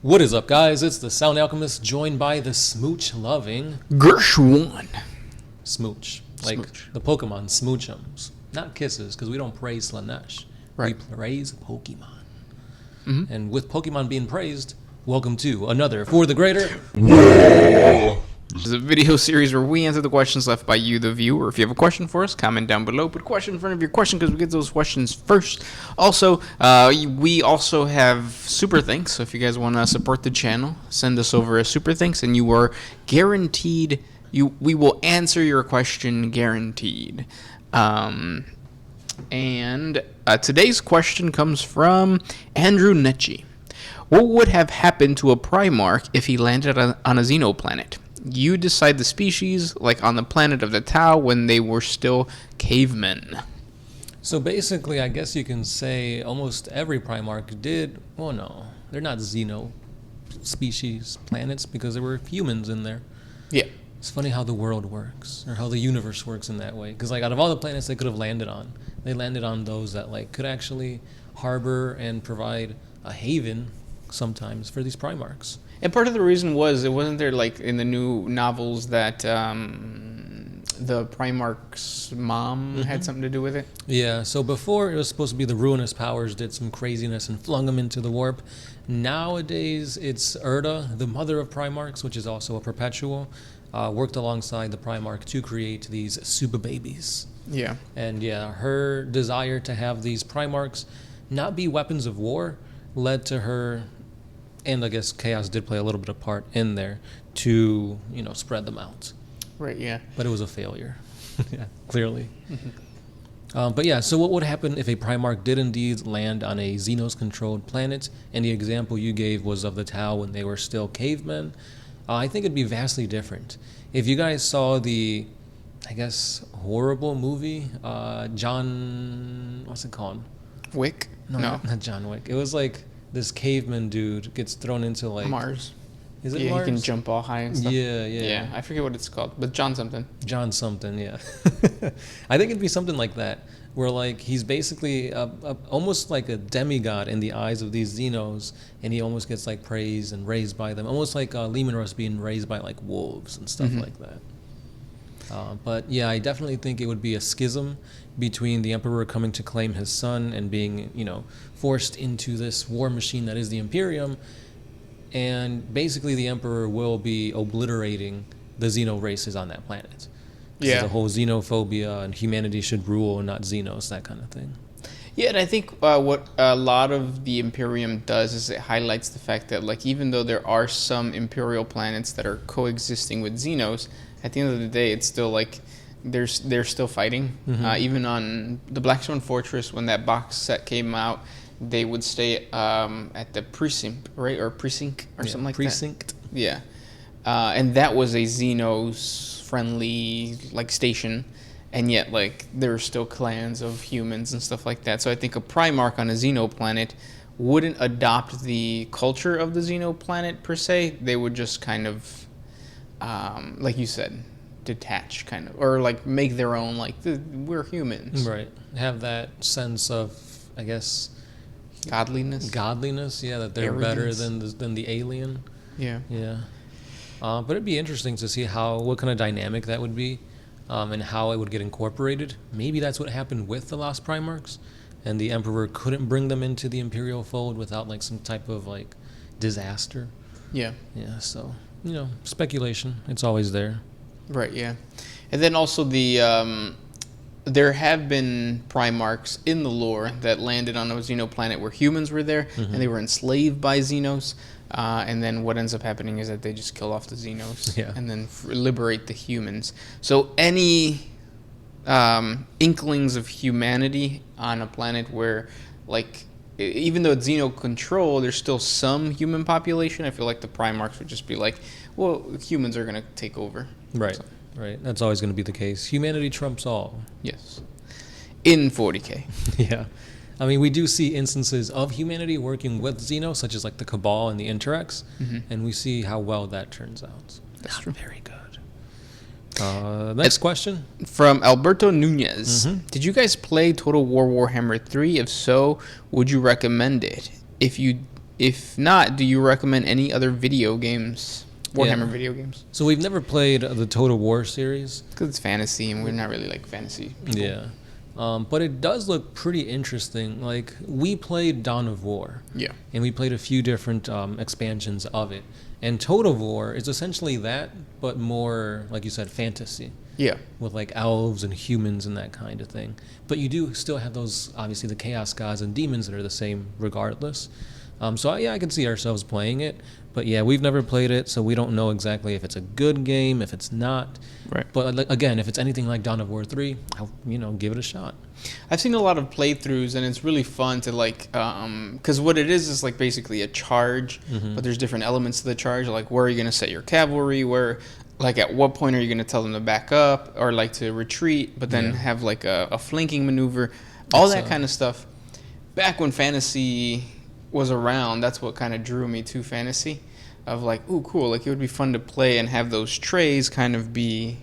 What is up, guys? It's the Sound Alchemist, joined by the smooch-loving Gershwan. Smooch. Like Smooch. the Pokemon, smoochums. Not kisses, because we don't praise Slanesh. Right. We praise Pokemon. Mhm. And with Pokemon being praised, welcome to another For the Greater. This is a video series where we answer the questions left by you, the viewer. If you have a question for us, comment down below. Put a question in front of your question because we get those questions first. Also, we also have super thanks. So if you guys want to support the channel, send us over a super thanks, and you are guaranteed. We will answer your question guaranteed. And today's question comes from Andrew Netchi. What would have happened to a Primarch if he landed on a Xeno planet? You decide the species, like on the planet of the Tau when they were still cavemen. So basically, I guess you can say almost every Primarch did. Well, no, they're not Xeno species planets because there were humans in there. Yeah. It's funny how the world works, or how the universe works in that way. Because like out of all the planets they could have landed on, they landed on those that like could actually harbor and provide a haven sometimes for these Primarchs. And part of the reason was, it wasn't there like in the new novels that the Primarch's mom had something to do with it? Yeah, so before it was supposed to be the Ruinous Powers did some craziness and flung them into the warp. Nowadays it's Erda, the mother of Primarchs, which is also a perpetual, worked alongside the Primarch to create these super babies. Yeah. And yeah, her desire to have these Primarchs not be weapons of war led to her, and I guess Chaos did play a little bit of part in there, to, you know, spread them out. Right, yeah. But it was a failure. Yeah, clearly. But yeah, so what would happen if a Primarch did indeed land on a Xenos-controlled planet? And the example you gave was of the Tau when they were still cavemen. I think it'd be vastly different. If you guys saw the, I guess, horrible movie, John, what's it called? Wick? No, not John Wick. It was like this caveman dude gets thrown into like Mars. Is it Yeah, Mars? he can jump all high and stuff. Yeah. I forget what it's called, but John something. John something, yeah. I think it'd be something like that, where like he's basically almost like a demigod in the eyes of these Xenos, and he almost gets like praised and raised by them, almost like Lehman Russ being raised by like wolves and stuff like that. But yeah, I definitely think it would be a schism between the Emperor coming to claim his son and being, you know, forced into this war machine that is the Imperium. And basically the Emperor will be obliterating the Xeno races on that planet. Yeah. The whole xenophobia and humanity should rule and not Xenos, that kind of thing. Yeah, and I think what a lot of the Imperium does is it highlights the fact that, like, even though there are some Imperial planets that are coexisting with Xenos, at the end of the day, it's still like they're still fighting. Even on the Blackstone Fortress, when that box set came out, they would stay at the precinct, right, or precinct, or something like precinct. that. Yeah, and that was a Xenos friendly like station. And yet, like, there are still clans of humans and stuff like that. So I think a Primarch on a Xeno planet wouldn't adopt the culture of the Xeno planet, per se. They would just kind of, like you said, detach, kind of. Or, like, make their own, like, we're humans. Right. Have that sense of, I guess... Godliness, yeah, that they're arrogance. better than the alien. Yeah. Yeah. But it'd be interesting to see what kind of dynamic that would be. And how it would get incorporated. Maybe that's what happened with the Lost Primarchs, and the Emperor couldn't bring them into the Imperial fold without like some type of like disaster. Yeah. Yeah, so, you know, speculation. It's always there. Right, yeah. And then also there have been Primarchs in the lore that landed on a Xeno planet where humans were there, and they were enslaved by Xenos. And then what ends up happening is that they just kill off the Xenos and then liberate the humans. So any inklings of humanity on a planet where, like, even though it's Xeno control, there's still some human population. I feel like the Primarchs would just be like, well, humans are going to take over. Right, So, right. That's always going to be the case. Humanity trumps all. yes. In 40K. Yeah. I mean, we do see instances of humanity working with Xenos, such as like the Cabal and the Interrex, and we see how well that turns out. That's Not true. very good. Next question. From Alberto Nunez. Did you guys play Total War Warhammer 3? If so, would you recommend it? If you If not, do you recommend any other video games, Warhammer video games? So we've never played the Total War series. Because it's fantasy, and we're not really like fantasy people. Yeah. But it does look pretty interesting. Like, we played Dawn of War. Yeah. And we played a few different expansions of it. And Total War is essentially that, but more, like you said, fantasy. Yeah. With, like, elves and humans and that kind of thing. But you do still have those, obviously, the Chaos Gods and demons that are the same regardless. So, yeah, I can see ourselves playing it. But, yeah, we've never played it, so we don't know exactly if it's a good game, if it's not. Right. But, again, if it's anything like Dawn of War 3, I'll, give it a shot. I've seen a lot of playthroughs, and it's really fun to, like, because what it is, like, basically a charge, but there's different elements to the charge, like, where are you going to set your cavalry, where, like, at what point are you going to tell them to back up, or, like, to retreat, but then have, like, a flanking maneuver, all that kind of stuff. Back when fantasy was around, that's what kind of drew me to fantasy, of, like, ooh, cool, like, it would be fun to play and have those trays kind of be...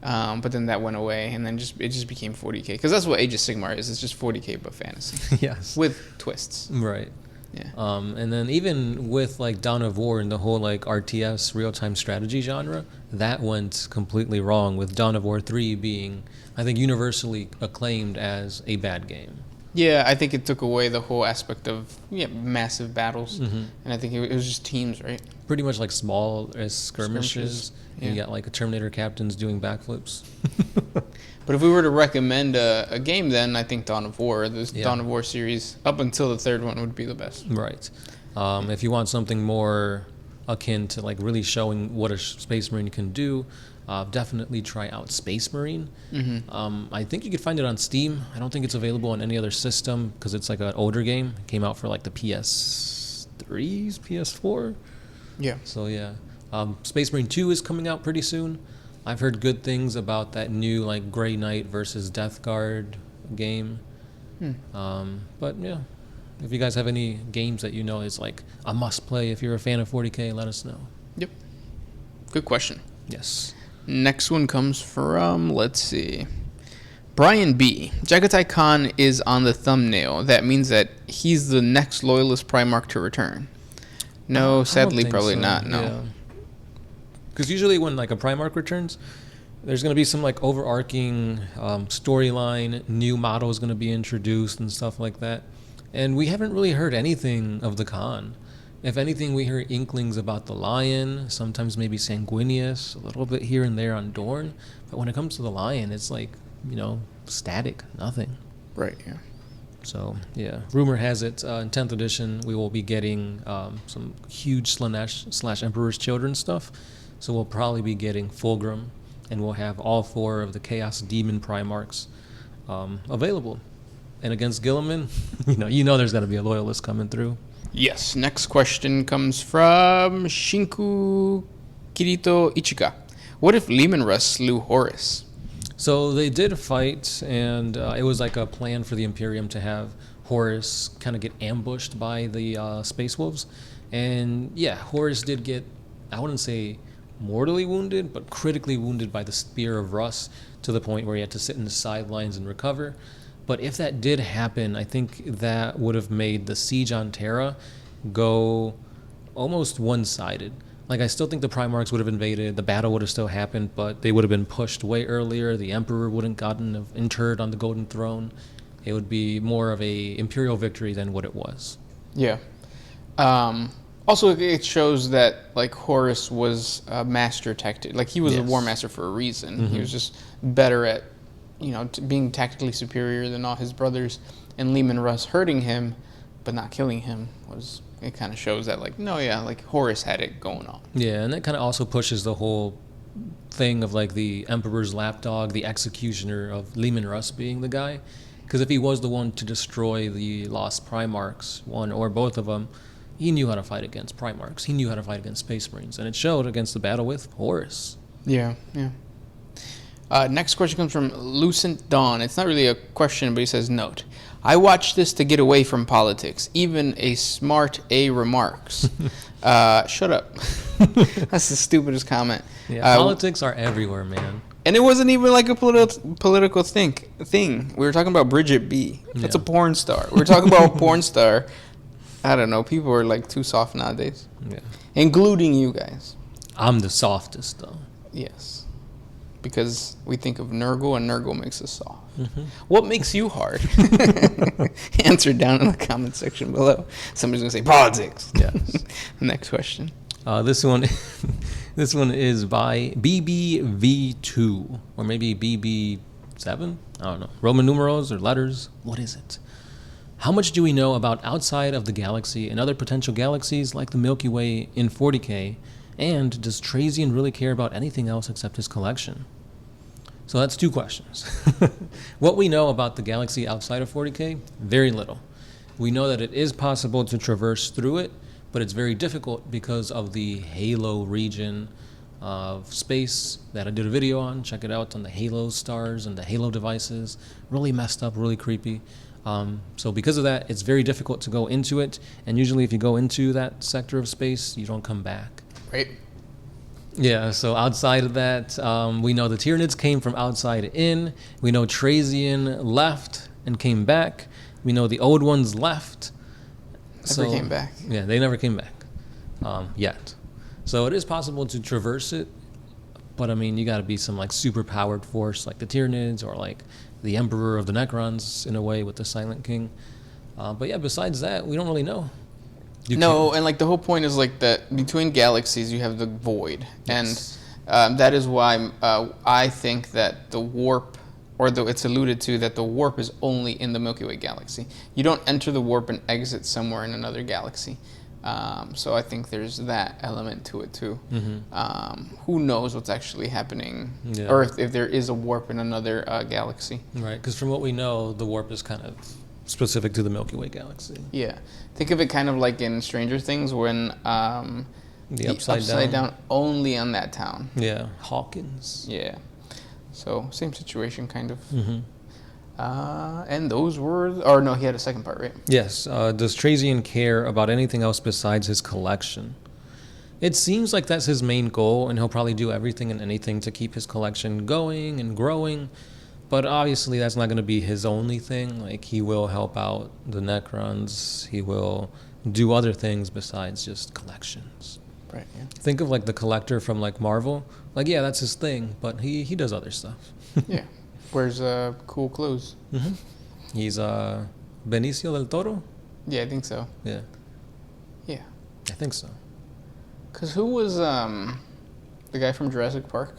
but then that went away, and then it just became 40K. Because that's what Age of Sigmar is. It's just 40K but fantasy. Yes. With twists. Right. Yeah. And then even with, like, Dawn of War and the whole, like, RTS, real-time strategy genre, that went completely wrong, with Dawn of War 3 being, I think, universally acclaimed as a bad game. Yeah, I think it took away the whole aspect of massive battles. And I think it was just teams, right? Pretty much like small skirmishes. Yeah. You got like a Terminator captains doing backflips. But if we were to recommend a game, then I think Dawn of War, this Dawn of War series, up until the third one, would be the best. Right. If you want something more akin to like really showing what a Space Marine can do, definitely try out Space Marine. I think you could find it on Steam. I don't think it's available on any other system because it's like an older game. It came out for like the PS3s, PS4. Yeah. So yeah, Space Marine 2 is coming out pretty soon. I've heard good things about that new like Grey Knight versus Death Guard game. But yeah, if you guys have any games that you know is like a must play if you're a fan of 40K, let us know. Yep. Good question. Yes. Next one comes from, let's see, Brian B. Jagatai Khan is on the thumbnail. That means that he's the next loyalist Primarch to return. No, sadly, probably not. No. Because usually when like a Primarch returns, there's going to be some like overarching storyline, new model is going to be introduced and stuff like that. And we haven't really heard anything of the Khan. If anything, we hear inklings about the Lion, sometimes maybe Sanguinius, a little bit here and there on Dorn. But when it comes to the Lion, it's like, static, nothing. Right, yeah. So, yeah. Rumor has it, in 10th edition, we will be getting some huge slash Emperor's Children stuff. So we'll probably be getting Fulgrim, and we'll have all 4 of the Chaos Demon Primarchs available. And against Gilliman, you know there's got to be a loyalist coming through. Yes. Next question comes from Shinku Kirito Ichika. What if Lehman Russ slew Horus? So they did fight, and it was like a plan for the Imperium to have Horus kind of get ambushed by the Space Wolves. And yeah, Horus did get, I wouldn't say mortally wounded, but critically wounded by the spear of Russ to the point where he had to sit in the sidelines and recover. But if that did happen, I think that would have made the siege on Terra go almost one-sided. Like, I still think the Primarchs would have invaded, the battle would have still happened, but they would have been pushed way earlier. The Emperor wouldn't gotten interred on the Golden Throne. It would be more of a Imperial victory than what it was. Yeah. Also, it shows that, like, Horus was a master tactic. Like, he was a war master for a reason. He was just better at being tactically superior than all his brothers, and Lehman Russ hurting him, but not killing him it kind of shows that Horus had it going on. Yeah, and that kind of also pushes the whole thing of like the Emperor's lapdog, the executioner of Lehman Russ being the guy, because if he was the one to destroy the lost Primarchs, one or both of them, he knew how to fight against Primarchs. He knew how to fight against Space Marines, and it showed against the battle with Horus. Yeah. Next question comes from Lucent Dawn. It's not really a question, but he says, note, I watched this to get away from politics. Even a smart A remarks. Shut up. That's the stupidest comment. Yeah, politics are everywhere, man. And it wasn't even like a political thing. We were talking about Bridget B. That's a porn star. We were talking about a porn star I don't know. People are like too soft nowadays, Yeah. including you guys. I'm the softest though. Yes, because we think of Nurgle, and Nurgle makes us soft. Mm-hmm. What makes you hard? Answer down in the comment section below. Somebody's gonna say politics. Yes. Next question. This one, this one is by BBV2 or maybe BB7. I don't know. Roman numerals or letters. What is it? How much do we know about outside of the galaxy and other potential galaxies like the Milky Way in 40K? And does Trazian really care about anything else except his collection? So that's two questions. What we know about the galaxy outside of 40K? Very little. We know that it is possible to traverse through it, but it's very difficult because of the halo region of space that I did a video on. Check it out on the halo stars and the halo devices. Really messed up, really creepy. So because of that, it's very difficult to go into it. And usually if you go into that sector of space, you don't come back. Right. Yeah, so outside of that, we know the Tyranids came from outside in. We know Trazian left and came back. We know the old ones left. Never came back. Yeah, they never came back yet. So it is possible to traverse it, but I mean, you got to be some like super powered force like the Tyranids or like the Emperor of the Necrons in a way with the Silent King. But yeah, besides that, we don't really know. And like the whole point is like that between galaxies you have the void, Yes. and that is why I think that the warp, or though it's alluded to that the warp is only in the Milky Way galaxy. You don't enter the warp and exit somewhere in another galaxy. So I think there's that element to it too. Mm-hmm. Who knows what's actually happening, Yeah. or if there is a warp in another galaxy. Right, because from what we know, the warp is kind of specific to the Milky Way galaxy. Yeah, think of it kind of like in Stranger Things when The upside down only on that town. Yeah, Hawkins. Yeah, so same situation kind of. Mm-hmm. And those were, or no, he had a second part, right? Yes. Does Trazian care about anything else besides his collection? It seems like that's his main goal, and he'll probably do everything and anything to keep his collection going and growing. But obviously, that's not going to be his only thing. Like, he will help out the Necrons. He will do other things besides just collections. Right. Yeah. Think of like the Collector from like Marvel. Like, yeah, that's his thing, but he does other stuff. Yeah. Wears cool clothes. Mm-hmm. He's Benicio del Toro. Yeah, I think so. Yeah, Yeah. I think so. Cause who was the guy from Jurassic Park?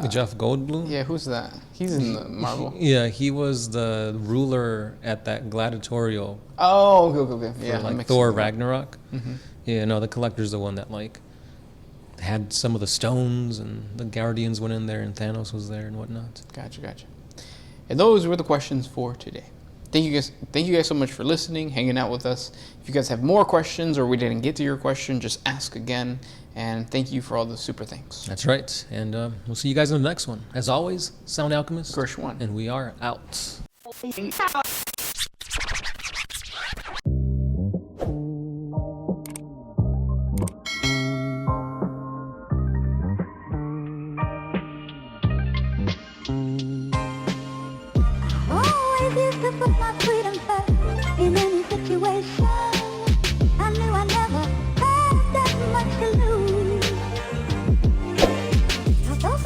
Jeff Goldblum. Yeah, who's that? He's in the Marvel. Yeah, he was the ruler at that gladiatorial Oh, okay. for Yeah, like Thor Ragnarok. Yeah, no, the Collector's the one that like had some of the stones, and the Guardians went in there, and Thanos was there and whatnot. Gotcha. And those were the questions for today. Thank you guys so much for listening, hanging out with us. If you guys have more questions or we didn't get to your question, just ask again. And thank you for all the super thanks. That's right, and we'll see you guys in the next one. As always, Sound Alchemist, Gersh one. and we are out. Always used to put my freedom first in any situation.